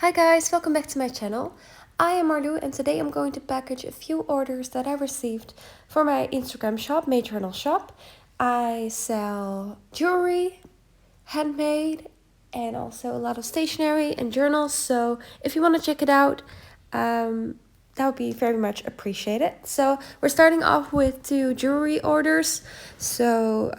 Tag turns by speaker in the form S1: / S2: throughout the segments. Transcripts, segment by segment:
S1: Hi guys, welcome back to my channel. I am Marlou and today I'm going to package a few orders that I received for my Instagram shop, Mae Journals shop. I sell jewelry, handmade, and also a lot of stationery and journals. So if you want to check it out, that would be very much appreciated. So we're starting off with 2 jewelry orders. So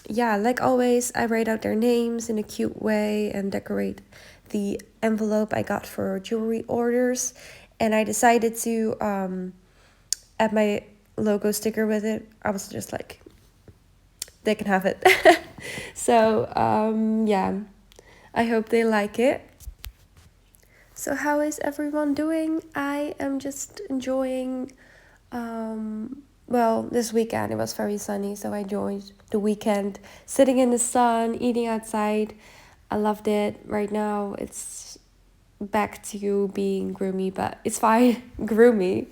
S1: yeah, like always, I write out their names in a cute way and decorate the envelope I got for jewelry orders. And I decided to add my logo sticker with it. I was just like, they can have it. So yeah, I hope they like it. So how is everyone doing? I am just enjoying well, this weekend it was very sunny, so I enjoyed the weekend sitting in the sun, eating outside. I loved it. Right now it's back to being gloomy, but it's fine. Gloomy,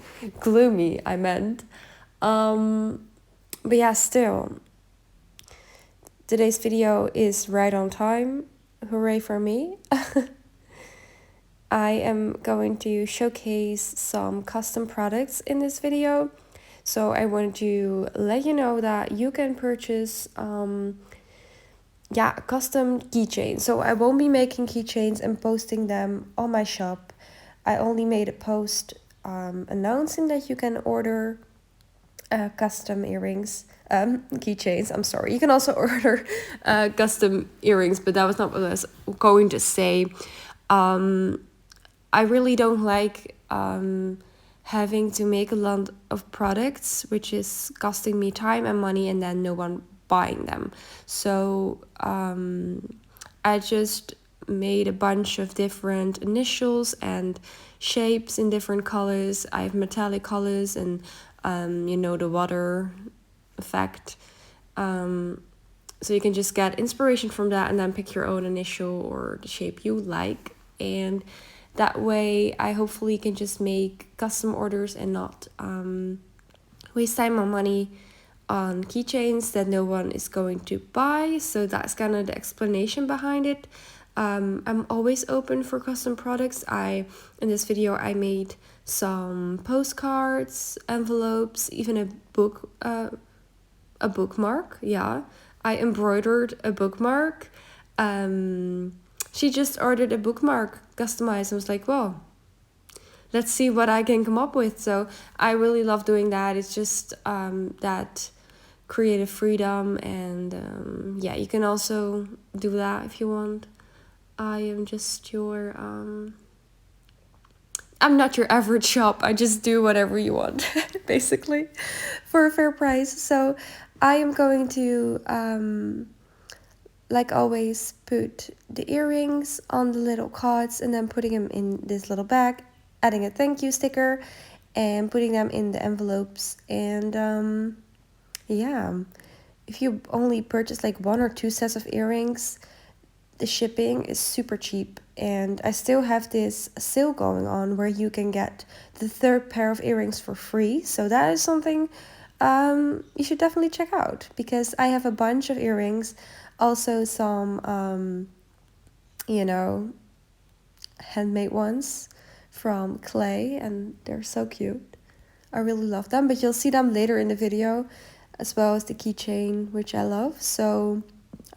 S1: I meant. But yeah, still, today's video is right on time. Hooray for me. I am going to showcase some custom products in this video. So I want to let you know that you can purchase custom keychains. So I won't be making keychains and posting them on my shop. I only made a post announcing that you can order custom earrings, keychains. I'm sorry. You can also order custom earrings, but that was not what I was going to say. I really don't like having to make a lot of products, which is costing me time and money, and then no one buying them. So I just made a bunch of different initials and shapes in different colors. I have metallic colors and the water effect. So you can just get inspiration from that and then pick your own initial or the shape you like. And that way I hopefully can just make custom orders and not waste time or money on keychains that no one is going to buy. So that's kind of the explanation behind it. I'm always open for custom products. In this video I made some postcards, envelopes, even a bookmark. Yeah, I embroidered a bookmark. She just ordered a bookmark customized. I was like, well, let's see what I can come up with. So I really love doing that. It's just that creative freedom, and yeah, you can also do that if you want. I am just your I'm not your average shop. I just do whatever you want, basically, for a fair price. So I am going to like always, put the earrings on the little cards and then putting them in this little bag, adding a thank you sticker, and putting them in the envelopes. And yeah, if you only purchase like 1 or 2 sets of earrings, the shipping is super cheap. And I still have this sale going on where you can get the 3rd pair of earrings for free. So that is something you should definitely check out, because I have a bunch of earrings. Also some, handmade ones from clay, and they're so cute. I really love them, but you'll see them later in the video, as well as the keychain, which I love. So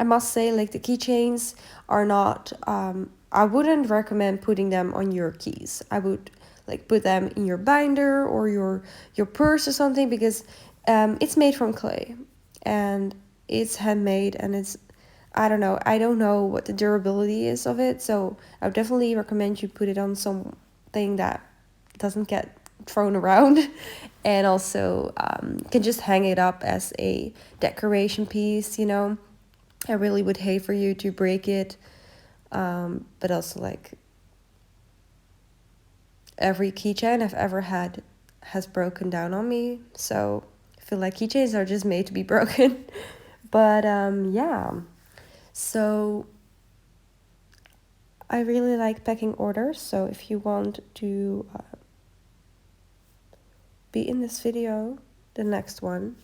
S1: I must say, like, the keychains are not, I wouldn't recommend putting them on your keys. I would like put them in your binder or your purse or something, because it's made from clay and it's handmade, and I don't know what the durability is of it, so I would definitely recommend you put it on something that doesn't get thrown around, and also can just hang it up as a decoration piece. I really would hate for you to break it, but also, like, every keychain I've ever had has broken down on me, so I feel like keychains are just made to be broken. But yeah, so I really like packing orders. So if you want to be in this video, the next one,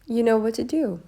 S1: you know what to do.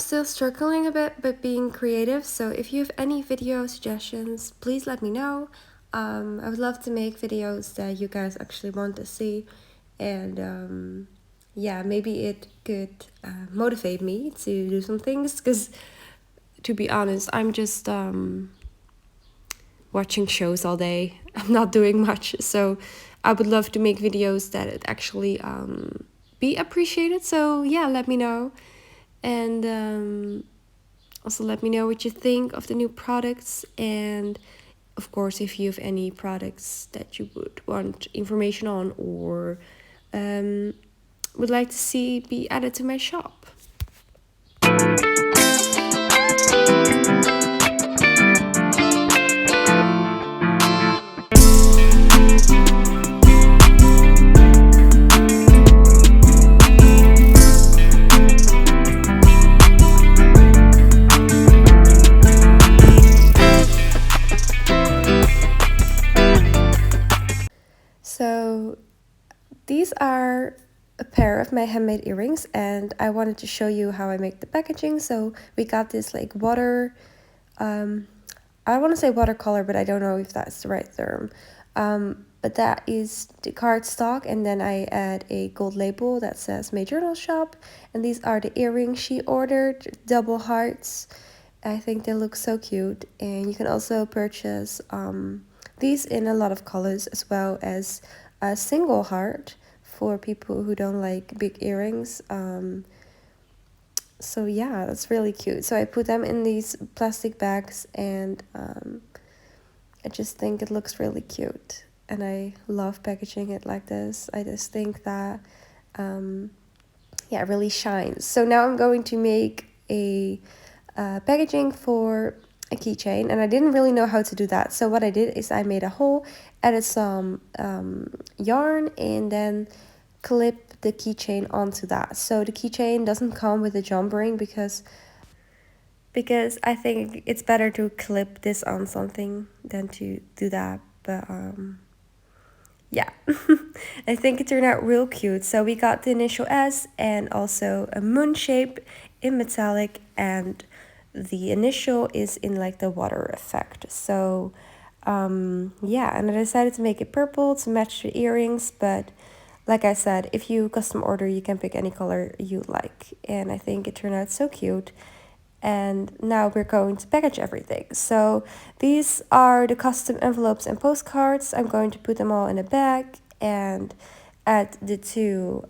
S1: still struggling a bit with being creative, so if you have any video suggestions, please let me know. I would love to make videos that you guys actually want to see, and yeah, maybe it could motivate me to do some things, because to be honest, I'm just watching shows all day. I'm not doing much, so I would love to make videos that it actually be appreciated. So yeah, let me know, and also let me know what you think of the new products, and of course if you have any products that you would want information on or would like to see be added to my shop. So these are a pair of my handmade earrings, and I wanted to show you how I make the packaging. So we got this like water, I want to say watercolor, but I don't know if that's the right term. But that is the cardstock, and then I add a gold label that says Mae Journals shop, and these are the earrings she ordered, double hearts. I think they look so cute, and you can also purchase these in a lot of colors, as well as a single heart for people who don't like big earrings. So yeah, that's really cute. So I put them in these plastic bags, and I just think it looks really cute, and I love packaging it like this. I just think that yeah, it really shines. So now I'm going to make a packaging for a keychain, and I didn't really know how to do that. So what I did is I made a hole, added some yarn, and then clip the keychain onto that. So the keychain doesn't come with a jump ring because I think it's better to clip this on something than to do that. But yeah, I think it turned out real cute. So we got the initial S and also a moon shape in metallic, and the initial is in like the water effect. So yeah, and I decided to make it purple to match the earrings, but like I said, if you custom order, you can pick any color you like, and I think it turned out so cute. And now we're going to package everything. So these are the custom envelopes and postcards. I'm going to put them all in a bag and add the two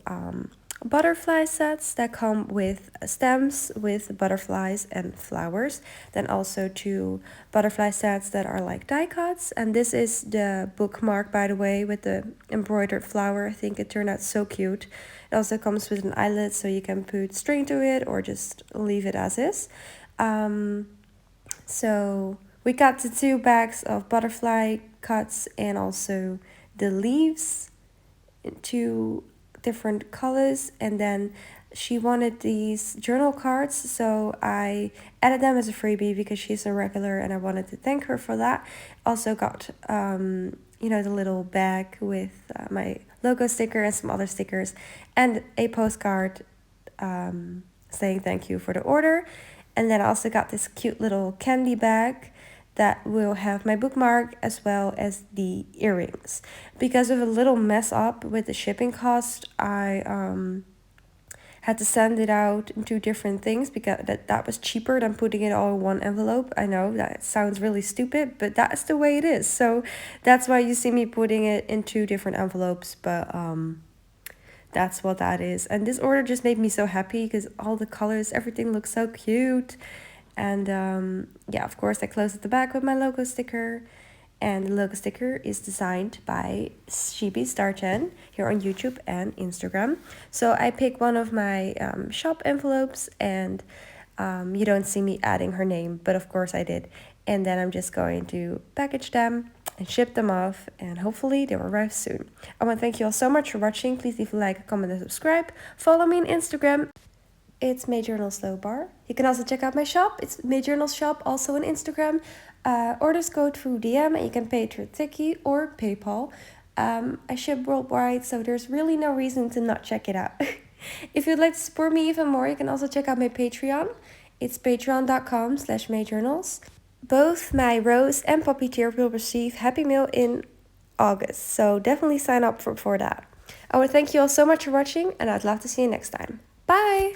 S1: butterfly sets that come with stems with butterflies and flowers. Then also two butterfly sets that are like die cuts. And this is the bookmark, by the way, with the embroidered flower. I think it turned out so cute. It also comes with an eyelet, so you can put string to it or just leave it as is. So we got the two bags of butterfly cuts and also the leaves in two different colors, and then she wanted these journal cards, so I added them as a freebie because she's a regular and I wanted to thank her for that. Also got you know, the little bag with my logo sticker and some other stickers, and a postcard saying thank you for the order. And then I also got this cute little candy bag that will have my bookmark as well as the earrings. Because of a little mess up with the shipping cost, I had to send it out in two different things because that was cheaper than putting it all in one envelope. I know that sounds really stupid, but that's the way it is. So that's why you see me putting it in two different envelopes, but that's what that is. And this order just made me so happy because all the colors, everything looks so cute. And yeah, of course, I closed at the back with my logo sticker. And the logo sticker is designed by Shibi Star 10 here on YouTube and Instagram. So I pick one of my shop envelopes, and you don't see me adding her name, but of course I did. And then I'm just going to package them and ship them off, and hopefully they will arrive soon. I want to thank you all so much for watching. Please leave a like, a comment, and subscribe. Follow me on Instagram. It's Mae Journals Low Bar. You can also check out my shop. It's Mae Journals Shop, also on Instagram. Orders go through DM, and you can pay through Tiki or PayPal. I ship worldwide, so there's really no reason to not check it out. If you'd like to support me even more, you can also check out my Patreon. It's patreon.com/Mae Journals. Both my Rose and Puppy tier will receive Happy Meal in August, so definitely sign up for that. I want to thank you all so much for watching, and I'd love to see you next time. Bye!